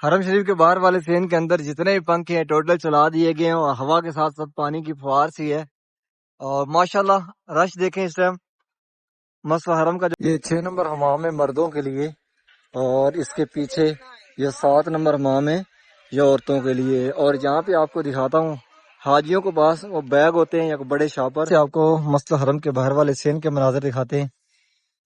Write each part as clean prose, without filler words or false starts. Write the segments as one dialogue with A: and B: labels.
A: حرم شریف کے باہر والے سین کے اندر جتنے بھی پنکھے ہیں ٹوٹل چلا دیے گئے ہیں اور ہوا کے ساتھ ساتھ پانی کی فوار سی ہے اور ماشاءاللہ رش دیکھیں اس ٹائم مسجد حرم کا یہ 6 نمبر حمام ہے مردوں کے لیے اور اس کے پیچھے یہ 7 نمبر حمام ہے یہ عورتوں کے لیے اور یہاں پہ آپ کو دکھاتا ہوں حاجیوں کے پاس وہ بیگ ہوتے ہیں یا بڑے شاپر سے آپ کو مسجد حرم کے باہر والے سین کے مناظر دکھاتے ہیں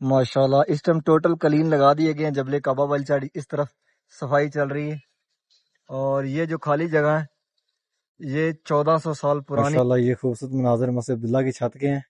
A: ماشاءاللہ اس ٹائم ٹوٹل کلین لگا دیے گئے ہیں جبل کعبہ والی سائڈ اس طرف صفائی چل رہی ہے اور یہ جو خالی جگہ ہے یہ 1400 سال پرانی ماشاءاللہ یہ خوبصورت مناظر مسجد عبداللہ کی چھت کے ہیں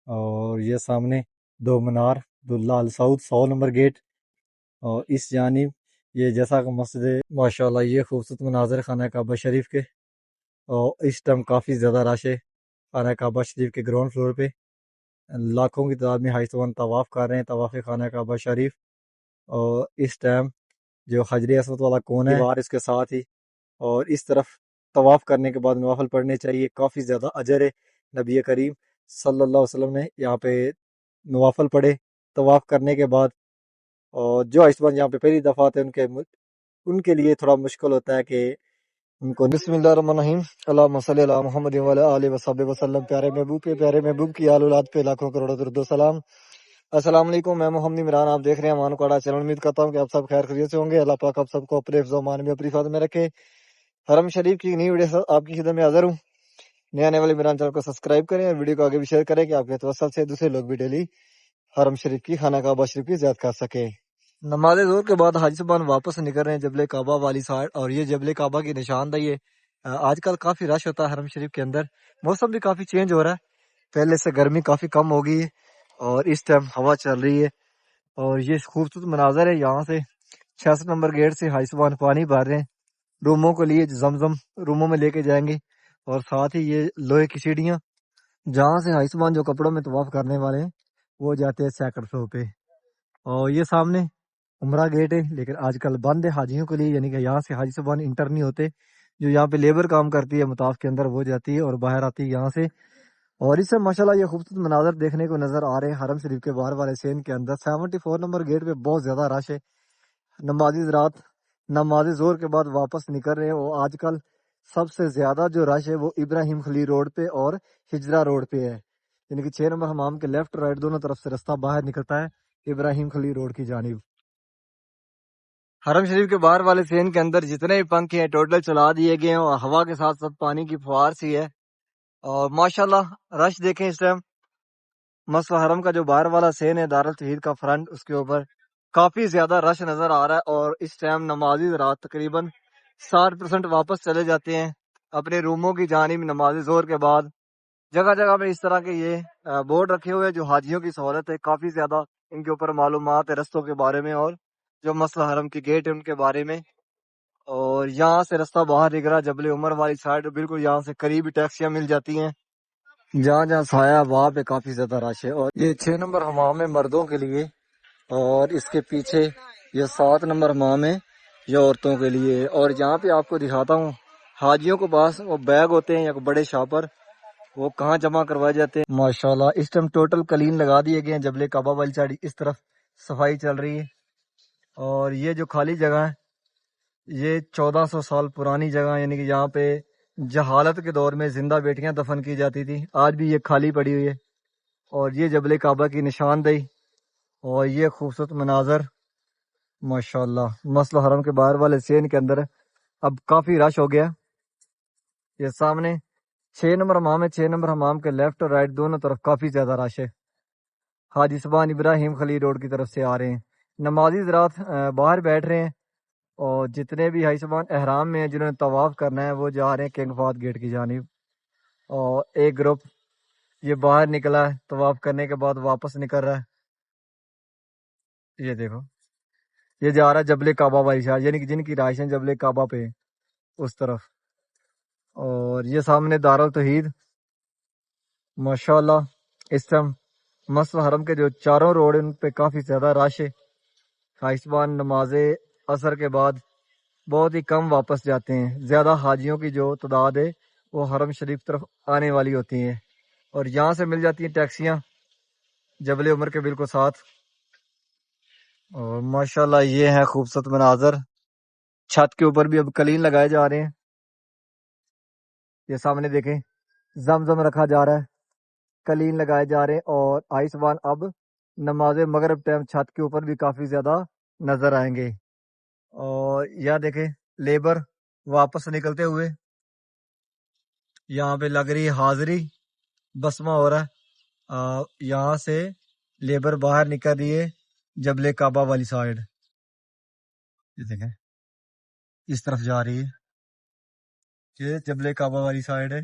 A: اور یہ سامنے 2 مینار عبداللہ السعود 100 نمبر گیٹ اور اس جانب یہ جیسا کہ مسجد ماشاءاللہ یہ خوبصورت مناظر خانہ کعبہ شریف کے اور اس ٹائم کافی زیادہ رش ہے خانہ کعبہ شریف کے گراؤنڈ فلور پہ لاکھوں کی تعداد میں حاجتوان طواف کر رہے ہیں طواف خانہ کعبہ شریف اور اس ٹائم جو حجر اسود والا کون ہے دیوار اس کے ساتھ ہی اور اس طرف طواف کرنے کے بعد نوافل پڑھنے چاہیے کافی زیادہ اجر ہے نبی کریم صلی اللہ علیہ وسلم نے یہاں پہ نوافل پڑھے طواف کرنے کے بعد اور جو حجتوان یہاں پہ پہلی دفعہ آتے ہیں ان کے لیے تھوڑا مشکل ہوتا ہے کہ ان کو بسم اللہ الرحمن الرحیم اللہم صلی علی محمد وعلی آلہ وصحبہ وسلم پیارے محبوب کی آل اولاد پہ لاکھوں کروڑوں درود و سلام السلام علیکم میں محمد عمران آپ دیکھ رہے ہیں امان کوڑا چینل امید کرتا ہوں کہ آپ سب خیر خیریت سے ہوں گے اللہ پاک آپ سب کو اپنے حفظ و امان میں اپنی حفاظت میں رکھے حرم شریف کی نئی ویڈیو آپ کی خدمت میں حاضر ہوں نئے آنے والے عمران چینل کو سبسکرائب کریں اور ویڈیو کو آگے بھی شیئر کریں کہ آپ کے توسل سے دوسرے لوگ بھی ڈیلی حرم شریف کی خانہ کعبہ شریف کی زیارت کر سکیں نماز ظہر کے بعد حاجی صاحبان واپس نکل رہے ہیں جبل کعبہ والی سائڈ اور یہ جبل کعبہ کی نشاندہی ہے آج کل کافی رش ہوتا ہے حرم شریف کے اندر موسم بھی کافی چینج ہو رہا ہے پہلے سے گرمی کافی کم ہو گئی ہے اور اس ٹائم ہوا چل رہی ہے اور یہ خوبصورت مناظر ہے یہاں سے 66 نمبر گیٹ سے حاجی صاحبان پانی بھر رہے ہیں روموں کے لیے زمزم روموں میں لے کے جائیں گے اور ساتھ ہی یہ لوہے کی سیڑھیاں جہاں سے حاجی صاحبان جو کپڑوں میں طواف کرنے والے ہیں وہ جاتے ہیں سیکڑ فلور پہ اور یہ سامنے عمرہ گیٹ ہے لیکن آج کل بند ہے حاجیوں کے لیے یعنی کہ یہاں سے حاجی صاحبان انٹر نہیں ہوتے جو یہاں پہ لیبر کام کرتی ہے مطاف کے اندر وہ جاتی ہے اور باہر آتی ہے یہاں سے اور اس سے ماشاءاللہ یہ خوبصورت مناظر دیکھنے کو نظر آ رہے ہیں حرم شریف کے باہر والے سین کے اندر 74 نمبر گیٹ پہ بہت زیادہ رش ہے نمازی حضرات نماز ظہر کے بعد واپس نکل رہے ہیں اور آج کل سب سے زیادہ جو رش ہے وہ ابراہیم خلیل روڈ پہ اور ہجرہ روڈ پہ ہے یعنی کہ 6 نمبر حمام کے لیفٹ رائٹ دونوں طرف سے رستہ باہر نکلتا ہے ابراہیم خلیل روڈ کی جانب حرم شریف کے باہر والے سین کے اندر جتنے بھی پنکھے ہیں ٹوٹل چلا دیے گئے ہیں اور ہوا کے ساتھ ساتھ پانی کی فوار سی ہے اور ماشاءاللہ رش دیکھیں اس ٹائم مسجد حرم کا جو باہر والا سین ہے دارالتوحید کا فرنٹ اس کے اوپر کافی زیادہ رش نظر آ رہا ہے اور اس ٹائم نمازی رات تقریباً 60% واپس چلے جاتے ہیں اپنے روموں کی جانب نماز ظہر کے بعد جگہ جگہ پہ اس طرح کے یہ بورڈ رکھے ہوئے جو حاجیوں کی سہولت ہے کافی زیادہ ان کے اوپر معلومات ہے رستوں کے بارے میں اور جو مسجد حرم کی گیٹ ہے ان کے بارے میں اور یہاں سے رستہ باہر نکلا جبل عمر والی سائڈ بالکل یہاں سے قریبی ٹیکسیاں مل جاتی ہیں جہاں جہاں سایہ وہاں پہ کافی زیادہ رش ہے اور یہ 6 نمبر حمام ہے مردوں کے لیے اور اس کے پیچھے یہ 7 نمبر حمام ہے یہ عورتوں کے لیے اور یہاں پہ آپ کو دکھاتا ہوں حاجیوں کے پاس وہ بیگ ہوتے ہیں یا بڑے شاپر وہ کہاں جمع کروائے جاتے ہیں ماشاءاللہ اس ٹائم ٹوٹل کلین لگا دیے گئے ہیں جبل کعبہ والی سائڈ اس طرف صفائی چل رہی ہے اور یہ جو خالی جگہ ہے یہ 1400 سال پرانی جگہ یعنی کہ یہاں پہ جہالت کے دور میں زندہ بیٹیاں دفن کی جاتی تھی آج بھی یہ خالی پڑی ہوئی ہے اور یہ جبل کعبہ کی نشاندہی اور یہ خوبصورت مناظر ماشاءاللہ مسجد حرم کے باہر والے سین کے اندر اب کافی رش ہو گیا یہ سامنے 6 نمبر حمام ہے 6 نمبر حمام کے لیفٹ اور رائٹ دونوں طرف کافی زیادہ رش ہے حاجی صاحبان ابراہیم خلیل روڈ کی طرف سے آ رہے ہیں نمازی حضرات باہر بیٹھ رہے ہیں اور جتنے بھی حاجی صاحبان احرام میں ہیں جنہوں نے طواف کرنا ہے وہ جا رہے ہیں کنگ فہد گیٹ کی جانب اور ایک گروپ یہ باہر نکلا ہے طواف کرنے کے بعد واپس نکل رہا ہے یہ دیکھو یہ جا رہا ہے جبل کعبہ والی سائڈ یعنی کہ جن کی رہائشیں جبل کعبہ پہ اس طرف اور یہ سامنے دارالتوحید ماشاءاللہ اس ٹائم مسجد حرم کے جو چاروں روڈ ان پہ کافی زیادہ رش ہے حاجیان نماز عصر کے بعد بہت ہی کم واپس جاتے ہیں زیادہ حاجیوں کی جو تعداد ہے وہ حرم شریف طرف آنے والی ہوتی ہیں اور یہاں سے مل جاتی ہیں ٹیکسیاں جبل عمر کے بالکل ساتھ اور ماشاءاللہ یہ ہے خوبصورت مناظر چھت کے اوپر بھی اب کلین لگائے جا رہے ہیں. یہ سامنے دیکھیں زمزم رکھا جا رہا ہے، کلین لگائے جا رہے ہیں. اور آئس بان اب نماز مغرب ٹائم چھت کے اوپر بھی کافی زیادہ نظر آئیں گے. اور یہ دیکھیں لیبر واپس نکلتے ہوئے، یہاں پہ لگ رہی ہے حاضری، بسمہ ہو رہا ہے. یہاں سے لیبر باہر نکل رہی ہے جبل کعبہ والی سائڈ. یہ دیکھیں اس طرف جا رہی ہے، یہ جبل کعبہ والی سائڈ ہے.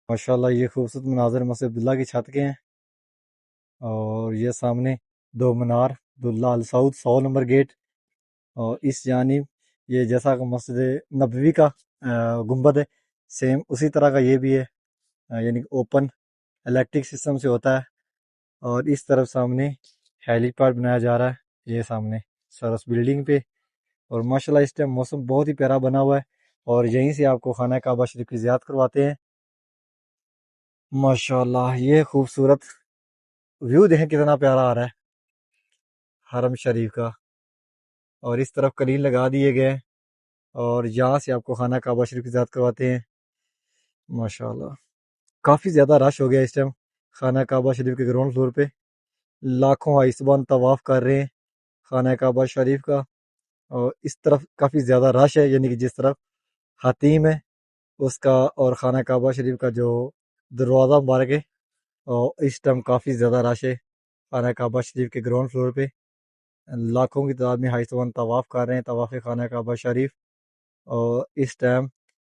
A: ماشاءاللہ یہ خوبصورت مناظر مسجد عبداللہ کی چھت کے ہیں. اور یہ سامنے دو منار عبداللہ السعود 100 نمبر گیٹ. اور اس جانب یہ جیسا کہ مسجد نبوی کا گنبد ہے، سیم اسی طرح کا یہ بھی ہے، یعنی اوپن الیکٹرک سسٹم سے ہوتا ہے. اور اس طرف سامنے ہیلی پیڈ بنایا جا رہا ہے، یہ سامنے سرس بلڈنگ پہ. اور ماشاءاللہ اس ٹائم موسم بہت ہی پیارا بنا ہوا ہے، اور یہیں سے آپ کو خانہ کعبہ شریف کی زیارت کرواتے ہیں. ماشاءاللہ یہ خوبصورت ویو دیکھیں کتنا پیارا آ رہا ہے حرم شریف کا. اور اس طرف کلین لگا دیے گئے، اور یہاں سے آپ کو خانہ کعبہ شریف کی زیارت کرواتے ہیں. ماشاءاللہ کافی زیادہ رش ہو گیا اس ٹائم خانہ کعبہ شریف کے گراؤنڈ فلور پہ. لاکھوں آئسبان طواف کر رہے ہیں خانہ کعبہ شریف کا. اور اس طرف کافی زیادہ رش ہے، یعنی کہ جس طرف حتیم ہے اس کا اور خانہ کعبہ شریف کا جو دروازہ مبارک ہے، اور اس ٹائم کافی زیادہ رش ہے خانہ کعبہ شریف کے گراؤنڈ فلور پہ. لاکھوں کی تعداد میں حائسبان طواف کر رہے ہیں طواف خانہ کعبہ شریف. اور اس ٹائم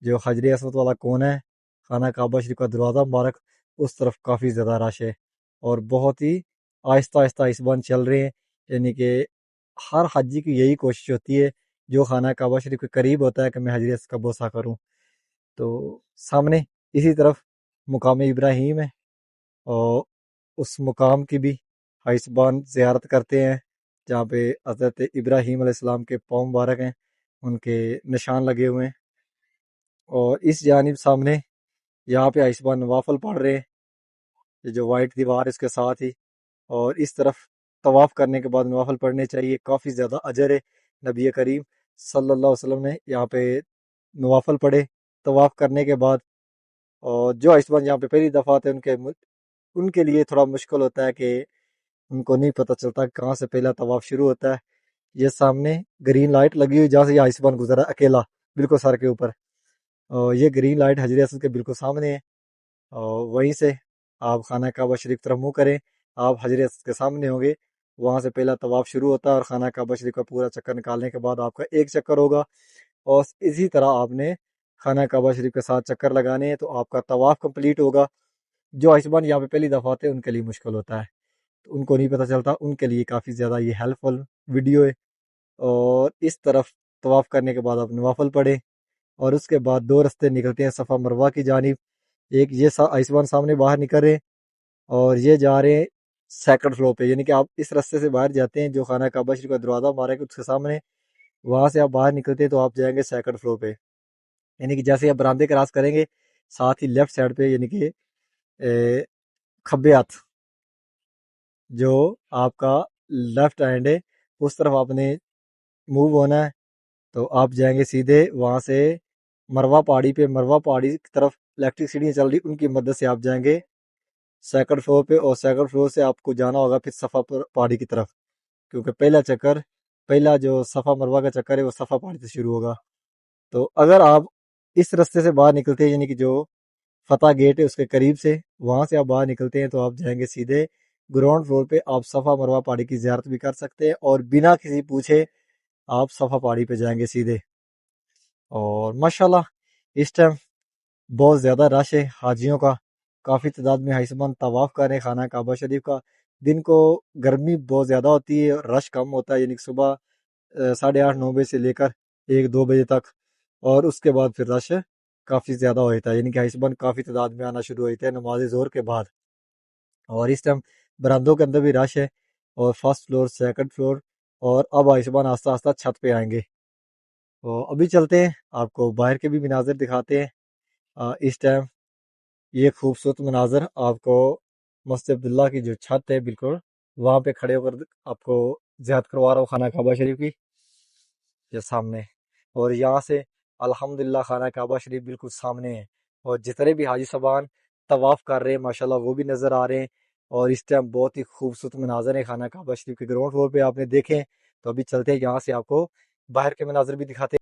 A: جو حجر اسود والا کون ہے خانہ کعبہ شریف کا دروازہ مبارک، اس طرف کافی زیادہ رش ہے. اور بہت ہی آہستہ آہستہ حائسبان چل رہے ہیں، یعنی کہ ہر حاجی کی یہی کوشش ہوتی ہے جو خانہ کعبہ شریف کے قریب ہوتا ہے کہ میں حجر اسود کا بوسہ کروں. تو سامنے اسی طرف مقام ابراہیم ہے، اور اس مقام کی بھی حائسبان زیارت کرتے ہیں جہاں پہ حضرت ابراہیم علیہ السلام کے پاؤں مبارک ہیں، ان کے نشان لگے ہوئے ہیں. اور اس جانب سامنے یہاں پہ حائسبان نوافل پڑھ رہے ہیں، یہ جو وائٹ دیوار اس کے ساتھ ہی. اور اس طرف طواف کرنے کے بعد نوافل پڑھنے چاہیے، کافی زیادہ اجر ہے. نبی کریم صلی اللہ علیہ وسلم نے یہاں پہ نوافل پڑھے طواف کرنے کے بعد. اور جو حائسبان یہاں پہ پہلی دفعہ آتے ہیں ان کے لیے تھوڑا مشکل ہوتا ہے کہ ان کو نہیں پتہ چلتا کہاں سے پہلا طواف شروع ہوتا ہے. یہ سامنے گرین لائٹ لگی ہوئی جہاں سے یہ حائسبان گزرا اکیلا بالکل سر کے اوپر. اور یہ گرین لائٹ حجر اسود کے بالکل سامنے ہے، اور وہیں سے آپ خانہ کعبہ شریف طرف منہ کریں، آپ حجر اسود کے سامنے ہوں گے، وہاں سے پہلا طواف شروع ہوتا ہے. اور خانہ کعبہ شریف کا پورا چکر نکالنے کے بعد آپ کا ایک چکر ہوگا، اور اسی طرح آپ نے خانہ کعبہ شریف کے ساتھ چکر لگانے ہیں تو آپ کا طواف کمپلیٹ ہوگا. جو حائسبان یہاں پہ پہلی دفعہ آتے ہیں ان کے لیے مشکل ہوتا ہے، تو ان کو نہیں پتہ چلتا، ان کے لیے کافی زیادہ یہ ہیلپ فل ویڈیو ہے. اور اس طرف طواف کرنے کے بعد آپ نوافل پڑھیں، اور اس کے بعد دو رستے نکلتے ہیں صفا مروہ کی جانب. ایک یہ حائسبان سامنے باہر نکل رہے ہیں، اور یہ جا رہے ہیں سیکنڈ فلور پہ، یعنی کہ آپ اس رستے سے باہر جاتے ہیں جو خانہ کعبہ شریف کا دروازہ ہمارا ہے اس کے سامنے، وہاں سے آپ باہر نکلتے ہیں تو آپ جائیں گے سیکنڈ فلور پہ. یعنی کہ جیسے آپ برآمدے کراس کریں گے ساتھ ہی لیفٹ سائڈ پہ، یعنی کہ کھبے ہاتھ جو آپ کا لیفٹ ہینڈ ہے اس طرف آپ نے موو ہونا ہے، تو آپ جائیں گے سیدھے وہاں سے مروہ پہاڑی پہ. مروہ پہاڑی کی طرف الیکٹرک سیڑھیاں چل رہی، ان کی مدد سے آپ جائیں گے سیکنڈ فلور پہ. اور سیکنڈ فلور سے آپ کو جانا ہوگا پھر صفا پہاڑی کی طرف، کیونکہ پہلا جو صفا مروہ کا چکر ہے وہ صفا پہاڑی سے شروع ہوگا. تو اگر آپ اس رستے سے باہر نکلتے ہیں، یعنی کہ جو فتح گیٹ ہے اس کے قریب سے، وہاں سے آپ باہر نکلتے ہیں تو آپ جائیں گے سیدھے گراؤنڈ فلور پہ. آپ صفا مروہ پہاڑی کی زیارت بھی کر سکتے ہیں، اور بنا کسی پوچھے آپ صفا پہاڑی پہ جائیں گے سیدھے. اور ماشاءاللہ اس ٹائم بہت زیادہ رش ہے حاجیوں کا، کافی تعداد میں حائسبان طواف کر رہے ہیں خانہ کعبہ شریف کا. دن کو گرمی بہت زیادہ ہوتی ہے اور رش کم ہوتا ہے، یعنی کہ صبح 8:30-9 بجے سے لے کر 1-2 بجے تک، اور اس کے بعد پھر رش کافی زیادہ ہو جاتا ہے، یعنی کہ حائسبان کافی تعداد میں آنا شروع ہو جاتے ہیں نماز ظہر کے بعد. اور اس ٹائم برآمدوں کے اندر بھی رش ہے، اور فرسٹ فلور سیکنڈ فلور، اور اب حائسبان آہستہ آہستہ چھت پہ آئیں گے. تو ابھی چلتے ہیں آپ کو باہر کے بھی مناظر دکھاتے ہیں. اس ٹائم یہ خوبصورت مناظر آپ کو مسجد عبداللہ کی جو چھت ہے بالکل وہاں پہ کھڑے ہو کر آپ کو زیارت کروا رہا ہوں خانہ کعبہ شریف کی. یہ سامنے، اور یہاں سے الحمدللہ خانہ کعبہ شریف بالکل سامنے ہے، اور جتنے بھی حاجی صاحبان طواف کر رہے ہیں ماشاءاللہ وہ بھی نظر آ رہے ہیں، اور اس ٹائم بہت ہی خوبصورت مناظر ہے خانہ کعبہ شریف کے گراؤنڈ فلور پہ آپ نے دیکھیں۔ تو ابھی چلتے ہیں یہاں سے آپ کو باہر کے مناظر بھی دکھاتے ہیں۔